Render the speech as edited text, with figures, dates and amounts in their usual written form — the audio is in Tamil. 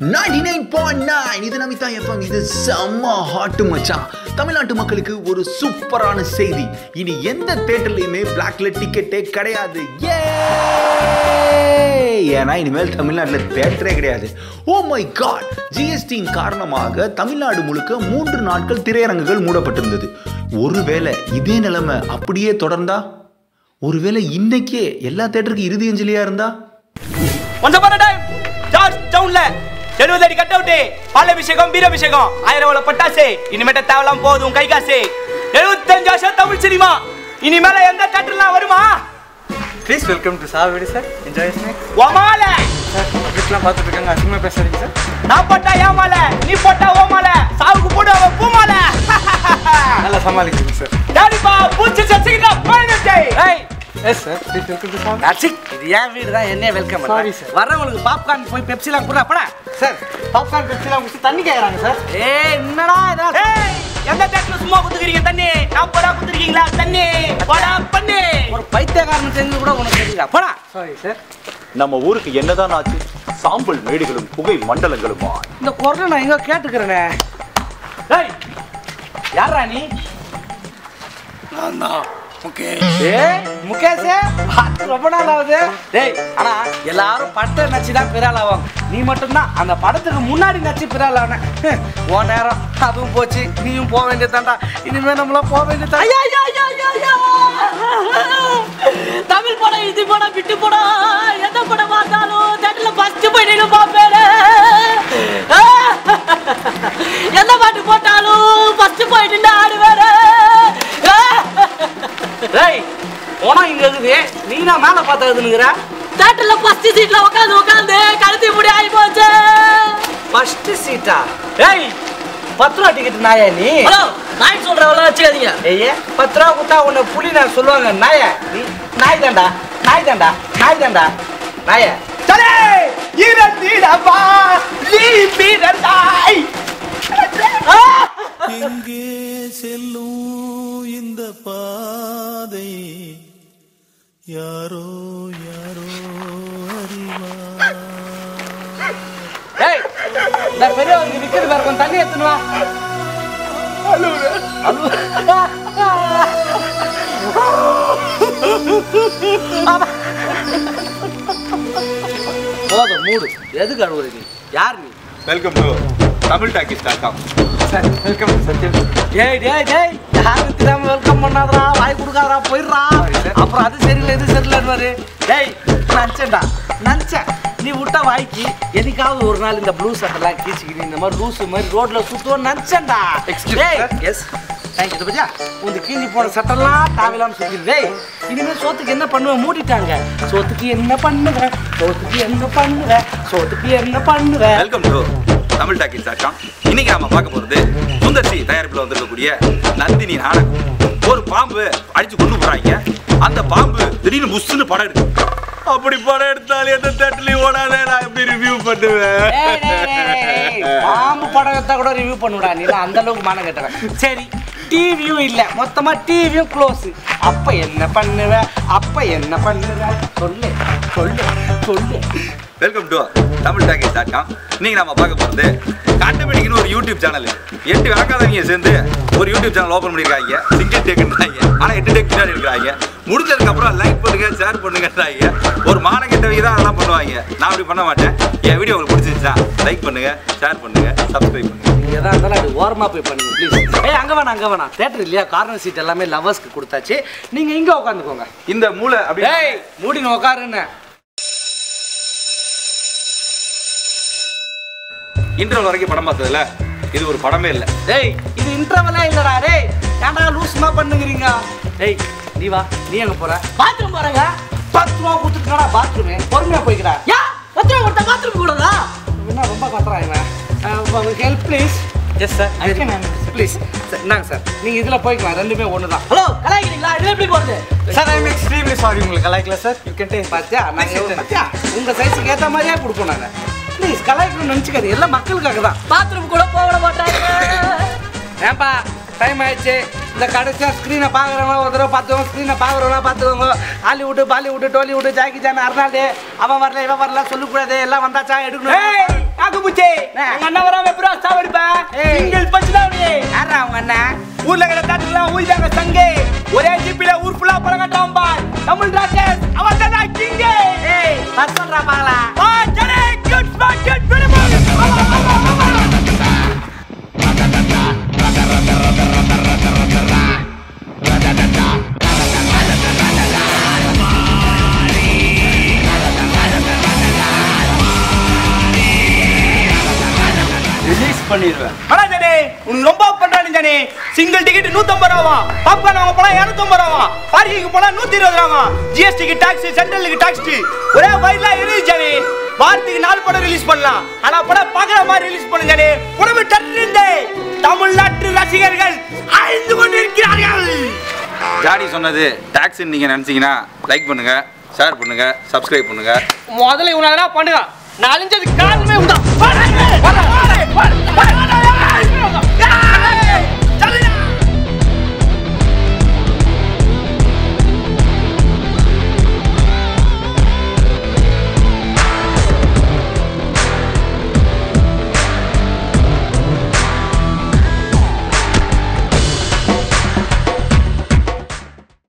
99.9 இது நமிதா எஃப்எம். இது செம்ம ஹாட் மச்சான். தமிழ்நாட்டு மக்களுக்கு ஒரு சூப்பரான செய்தி. இனி எந்த தியேட்டர்லயுமே பிளாக்ல டிக்கெட்டே கிடையாது. ஏன்னா இனிமேல் தமிழ்நாட்டில் தியேட்டரே கிடையாது. Oh my God! ஜிஎஸ்டியின் காரணமாக தமிழ்நாடு முழுக்க 3 நாட்கள் திரையரங்குகள் மூடப்பட்டிருந்தது. ஒருவேளை இதே நிலைமை அப்படியே தொடர்ந்தா, ஒருவேளை இன்னைக்கே எல்லா தியேட்டருக்கு இறுதி அஞ்சலியா இருந்தா, அடி கட் அவுட் பாலாபிஷேகம் வீராபிஷேகம் 1000 பட்டாசு இனிமேட்ட தேவலாம் போதும் கை காசு 75 வருஷம் தமிழ் சினிமா இனிமேல எந்த தியேட்டர்லாம் வருமா? Please welcome to Chavadi sir. Enjoy snacks. ஓமால சார் பப்ளிக்லாம் பார்த்துட்டு இருக்காங்க, அசிங்கமா பேசாதீங்க சார். நான் போட்டா ஏமால, நீ போட்டா ஓமால, சாவுக்கு போடு அவன் பூமால. நல்லா சமாளிக்கிறீங்க சார். டாடிப்பா பூச்சி சச்சினா பயணத்தை. ஏய் yes sir, please welcome to சாவடி. அச்சிக் இது ஏன் வீடு தான், என்ன வெல்கம் பண்ணு. Sorry sir. வரவங்களுக்கு பாப்கார்ன் போய் பெப்சிலாம் குடுறா படா. சார் பாப்கார்ன் பெப்சிலாம் குடிச்சு தண்ணி கேக்குறாங்க சார். ஏய் என்னடா இதா? ஏய் எந்த டேக்ல சும்மா குத்துக்கிறீங்க தண்ணி? நான் போடா குத்துறீங்களா தண்ணி? போடா பண்ணு. ஒரு பைத்தியக்காரன் செஞ்சு கூட உனக்கு தெரியல. போடா. Sorry sir. நம்ம ஊருக்கு என்னதான் ஆச்சு? சாம்பல் மேடுகளும் புகை மண்டலங்களுமா? இந்த குரலை நான் எங்க கேட்டுக்கிறேனே. டேய் யாரா நீ? நான் தான் முகேஷ். ஏய் முகேஷ் பார்த்து ரொம்ப நாள் ஆகுது. டேய் ஆனா எல்லாரும் படத்தை நச்சு தான் பிறால் ஆவாங்க. நீ மட்டும்தான் அந்த படத்துக்கு முன்னாடி நச்சு பிறால் ஆன. ஓ நேரம் அதுவும் போச்சு, நீயும் போக வேண்டியதாண்டா. இனிமே நம்மளாம் போக வேண்டியதா. தமிழ் படம் இது படம் விட்டு படம் எந்த படம் பார்த்தாலும் தேட்டர்ல ஃபர்ஸ்ட் போய் நின்னு பாப்பேன். எந்த பாட்டு போட்டாலும் ஃபர்ஸ்ட் போய் நின்னு ஆடுவேன். டேய் போனா இங்க இருக்குது, நீ தான் மேல பார்த்ததுங்கற. தியேட்டர்ல ஃபர்ஸ்ட் சீட்ல உட்கார்ந்து கழுத்தி முடி ஆயி போச்சு. ஃபர்ஸ்ட் சீட்டா? டேய் 10 ரூபாய் டிக்கெட் நாயா நீ? ஹலோ நாய் சொல்றவள வச்சுக்காதீங்க. ஏய் 10 ரூபாய் கொடுத்தா உன்னை புலி நான் சொல்லுவாங்க. நாயா நீ? நாய் தான்டா, நாய் தான்டா, நாய் தான்டா, நாயா. சலே இரத்திடவா நீ பிறந்தாய். எங்கே செல்லும் இந்த பாதை யாரோ யாரோ அறிவார். டேய் இந்த பெரியவங்க விக்கிறது வேற கொஞ்சம் தண்ணி எடுத்துன்னு வா. போதும் மூடு. எதுக்கு அழுவுற நீ? யார் நீ? Welcome to tamiltalkies.com. Sir welcome to Sathyam. டேய் டேய் டேய் யாரும் தெரியாம வெல்கம் பண்ணாதடா, வாய் கொடுக்காதடா, போயிடுறா. அப்புறம் அது சரியில்லை இது சரியில்லைன்னு. டேய் நினச்சேன்டா, நினச்சேன் நீ விட்டா வாய்க்கு என்னைக்காவது ஒரு நாள் இந்த ப்ளூ சட்டெல்லாம் கீச்சிக்கிட்டு இந்த மாதிரி லூசு மாதிரி ரோட்ல சுத்துவோன்னு நினச்சேன்டா. Yes thank you பஜா. உங்க கீஞ்சி போன சட்டெல்லாம் தாவிலான்னு சொல்லிடு. டேய் இனிமேல் சோத்துக்கு என்ன பண்ணுவேன் மூடிட்டாங்க. சோத்துக்கு என்ன பண்ணுவேன், சோத்துக்கு என்ன பண்ணுவேன், சோத்துக்கு என்ன பண்ணுவேன். Welcome to tamiltalkies.com. இன்னைக்கு நாம பார்க்க போறது சுந்தர்சி தயாரிப்புல வந்திருக்கக்கூடிய நந்தினி நாடகம். ஒரு பாம்பு அடிச்சு கொண்டு போறாங்க. அந்த பாம்பு திடீர்னு புஷ்னு படம் எடுக்கு. அப்படி படம் எடுத்தாலே எந்த தேட்டர்லயும் ஓடாதே. நான் எப்படி ரிவ்யூ பண்ணுவேன்? பாம்பு படம் எடுத்தா கூட ரிவ்யூ பண்ணுடா. நீ அந்த அளவுக்கு மானம் கட்டுறேன். சரி டிவியும் இல்ல, மொத்தமா டிவியும் க்ளோஸ். அப்ப என்ன பண்ணுவ, அப்ப என்ன பண்ணுவ சொல்லு சொல்லு சொல்லு. Welcome to tamiltalkies.com. இன்னைக்கு நாம பார்க்க போறது காட்டமெடிக்னு ஒரு யூடியூப் சேனல். 8 விளக்காதவங்க சேர்ந்து ஒரு யூடியூப் சேனல் ஓபன் பண்ணிருக்காங்க. சிங்கிள் டேக்குன்றாங்க, ஆனா 8 டேக் பின்னாடி இருக்கிறாங்க. முடிஞ்சதுக்கு அப்புறம் லைக் பண்ணுங்க, ஷேர் பண்ணுங்கன்றாங்க. ஒரு மானம் கெட்டவங்க தான் அதெல்லாம் பண்ணுவாங்க. நான் அப்படி பண்ண மாட்டேன். என் வீடியோ உங்களுக்கு பிடிச்சிருச்சா லைக் பண்ணுங்க, ஷேர் பண்ணுங்க, சப்ஸ்கிரைப் பண்ணுங்க. நீங்க எதா இருந்தாலும் அது ஓரமா போய் பண்ணுங்க ப்ளீஸ். ஏய் அங்க வேணாம் தியேட்டர் இல்லையா, கார்னர் சீட் எல்லாமே லவர்ஸ்க்கு கொடுத்தாச்சு. நீங்க இங்க உட்காந்துக்கோங்க. இந்த மூளை அப்படி ஏய் மூடின்னு உட்காருன்னு. இன்டர்வல் வரைக்கும் படம் பார்த்ததுல இது ஒரு படமே இல்லை. டேய் இது இன்டர்வலே இல்லடா. டேய் ஏன்டா லூஸ்மா பண்ணுகிறீங்க? டேய் நீ வா. நீ எங்க போற? பாத்ரூம் போறங்க. 10 ரூபாய் கொடுத்துட்டடா பாத்ரூம். பொறுமையா போய்க்கடா. யா 10 ரூபாய் கொடுத்தா பாத்ரூம் கூடதா? என்ன ரொம்ப கத்துறா இவன். Help please. Yes sir I can please. இந்தாங்க சார், நீங்க இதுல போய்க்கலாம். ரெண்டுமே ஒண்ணுதான். ஹலோ கலாய்க்கிறீங்களா? இதுல எப்படி போறது? Sir I am extremely sorry. உங்களுக்கு கலாய்க்கல சார். You can take. பாத்தியா உங்க சைஸ்க்கு ஏத்த மாதிரியே கொடுப்போம் நாங்க. ப்ளீஸ் கலாய்க்கணும்னு நினைச்சுக்காது. எல்லாம் மக்களுக்காக தான். பாத்ரூம் கூட போக மாட்டாங்க. ஏன்பா டைம் ஆயிடுச்சு. இந்த கடைசியா ஸ்க்ரீனை பார்க்குறவங்க ஒரு தடவை பார்த்துக்கோங்க. ஸ்க்ரீனை பார்க்குறவங்க பார்த்துக்கோங்க. Hollywood Bollywood Tollywood Jackie Chan Arnold அவன் வரல இவன் வரல சொல்லக்கூடாது. எல்லாம் வந்தாச்சா எடுக்கணும். பூச்சி சிங்கிள் பஞ்ச் தான் யாரா அவங்க அண்ணன் ஊர்ல கிட்ட தாத்துலாம் ஊய்தாங்க சங்கே ஒரே ஜிபில ஊர் ஃபுல்லா படம் கட்டறான் பார் தமிழ் ராக்கெட் அவன் தான் கிங் ஏய் பாஸ் பண்றா பாங்களா வா ஜனே குட் ஸ்பாட் ரிலீஸ் பண்ணிடுவேன் அடா ஜனே உனக்கு ரொம்ப பண்றானே ஜனே சிங்கிள் டிக்கெட் 150 ரூபாவா பாப்கார்ன் வாங்க போனா 250 ரூபாவா பார்க்கிங்க்கு போனா 120 ரூபாவா ஜிஎஸ்டிக்கு டாக்ஸ் சென்ட்ரலுக்கு டாக்ஸ் ஒரே வயல்ல இரு ஜனே வாரத்துக்கு 4 படம் ரிலீஸ் பண்ணலாம் ஆனா படம் பார்க்குற மாதிரி ரிலீஸ் பண்ணு ஜனே உடம்பு டர்றிந்தே தமிழ்நாட்டு ரசிகர்கள் அழிந்து கொண்டிருக்கிறார்கள் ஜாடி சொன்னது டாக்ஸ் நீங்க நினைச்சீங்கன்னா லைக் பண்ணுங்க ஷேர் பண்ணுங்க சப்ஸ்கிரைப் பண்ணுங்க முதல்ல இவனால பண்ணுங்க நான் அழிஞ்சது காரணமே உண்டா